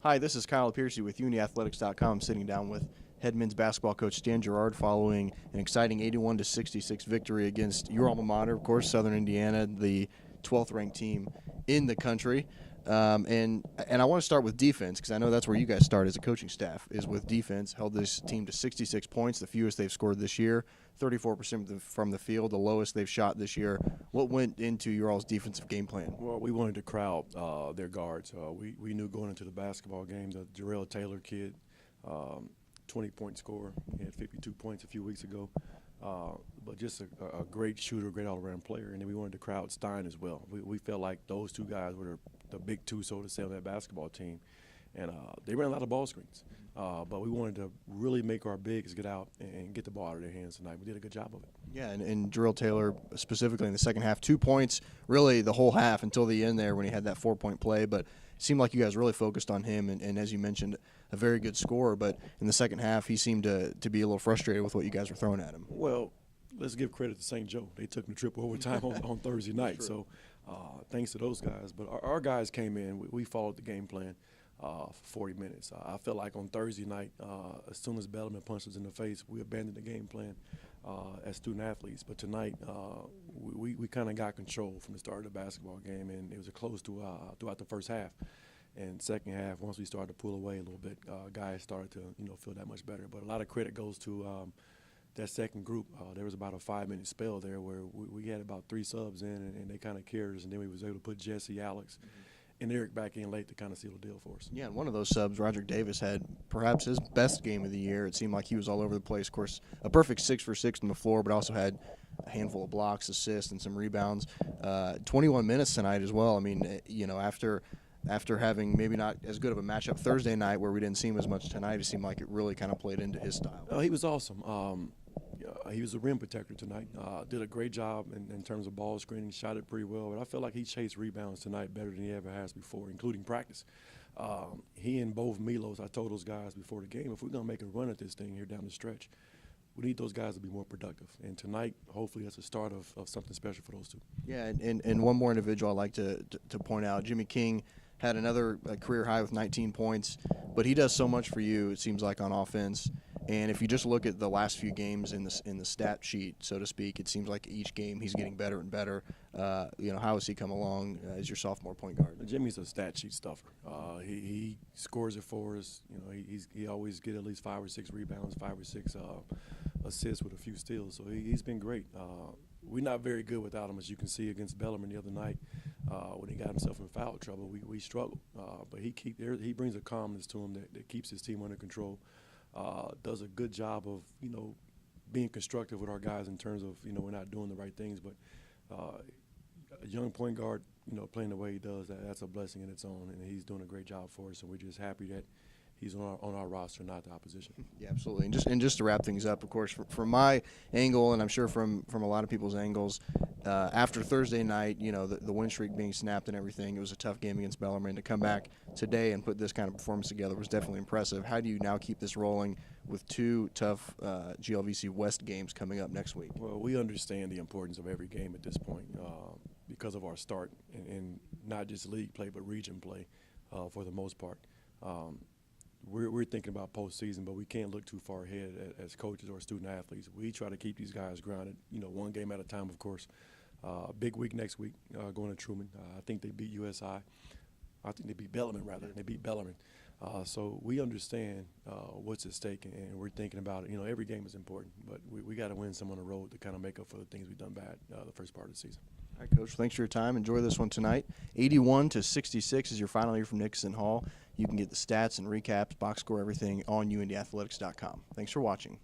Hi, this is Kyle Piercy with UniAthletics.com. I'm sitting down with head men's basketball coach Stan Gouard following an exciting 81-66 victory against your alma mater, of course, Southern Indiana, the 12th ranked team in the country. And I want to start with defense, because I know that's where you guys start as a coaching staff, is with defense. Held this team to 66 points, the fewest they've scored this year, 34% from the field, the lowest they've shot this year. What went into your all's defensive game plan? Well, we wanted to crowd their guards. We knew going into the basketball game, the Jarrell Taylor kid, 20-point scorer. He had 52 points a few weeks ago. But just a great shooter, great all-around player. And then we wanted to crowd Stein as well. We felt like those two guys were the big two, so to say, on that basketball team. And they ran a lot of ball screens. But we wanted to really make our bigs get out and get the ball out of their hands tonight. We did a good job of it. Yeah, and Jarrell Taylor, specifically in the second half, 2 points, really the whole half until the end there when he had that 4-point play. But it seemed like you guys really focused on him, and as you mentioned, a very good scorer. But in the second half, he seemed to be a little frustrated with what you guys were throwing at him. Well, let's give credit to St. Joe. They took the trip overtime on Thursday night. So thanks to those guys. But our guys came in. We followed the game plan for 40 minutes. I felt like on Thursday night, as soon as Bellarmine punched us in the face, we abandoned the game plan as student athletes. But tonight, we kind of got control from the start of the basketball game, and it was a close throughout the first half. And second half, once we started to pull away a little bit, guys started to feel that much better. But a lot of credit goes to that second group. There was about a 5-minute spell there where we had about 3 subs in, and they kind of carried us, and then we was able to put Jesse, Alex, and Eric back in late to kind of seal the deal for us. Yeah, and one of those subs, Roderick Davis, had perhaps his best game of the year. It seemed like he was all over the place. Of course, a perfect 6 for 6 on the floor, but also had a handful of blocks, assists, and some rebounds. 21 minutes tonight as well. I mean, after having maybe not as good of a matchup Thursday night where we didn't see him as much tonight, it seemed like it really kind of played into his style. He was awesome. He was a rim protector tonight. Did a great job in terms of ball screening, shot it pretty well. But I feel like he chased rebounds tonight better than he ever has before, including practice. He and both Milos, I told those guys before the game, if we're going to make a run at this thing here down the stretch, we need those guys to be more productive. And tonight, hopefully, that's a start of something special for those two. Yeah, and one more individual I'd like to point out, Jimmy King had another career high with 19 points, but he does so much for you, it seems like, on offense. And if you just look at the last few games in the stat sheet, so to speak, it seems like each game he's getting better and better. How has he come along as your sophomore point guard? Jimmy's a stat sheet stuffer. He scores it for us. He always get at least 5 or 6 rebounds, 5 or 6 assists with a few steals. So he's been great. We're not very good without him, as you can see against Bellarmine the other night. When he got himself in foul trouble, we struggled. But he brings a calmness to him that keeps his team under control. Does a good job of, being constructive with our guys in terms of, we're not doing the right things. But a young point guard, playing the way he does, that's a blessing in its own, and he's doing a great job for us. So we're just happy that he's on our roster, not the opposition. Yeah, absolutely. And just to wrap things up, of course, from my angle, and I'm sure from a lot of people's angles, after Thursday night, the win streak being snapped and everything, it was a tough game against Bellarmine. To come back today and put this kind of performance together was definitely impressive. How do you now keep this rolling with 2 tough GLVC West games coming up next week? Well, we understand the importance of every game at this point because of our start, and not just league play but region play for the most part. We're thinking about postseason, but we can't look too far ahead as coaches or student athletes. We try to keep these guys grounded, one game at a time, of course. Big week next week, going to Truman. I think they beat USI. I think they beat Bellarmine, rather. They beat Bellarmine. So we understand what's at stake, and we're thinking about it. Every game is important, but we got to win some on the road to kind of make up for the things we've done bad the first part of the season. All right, Coach, thanks for your time. Enjoy this one tonight. 81-66 is your final here from Nickerson Hall. You can get the stats and recaps, box score, everything on UNDathletics.com. Thanks for watching.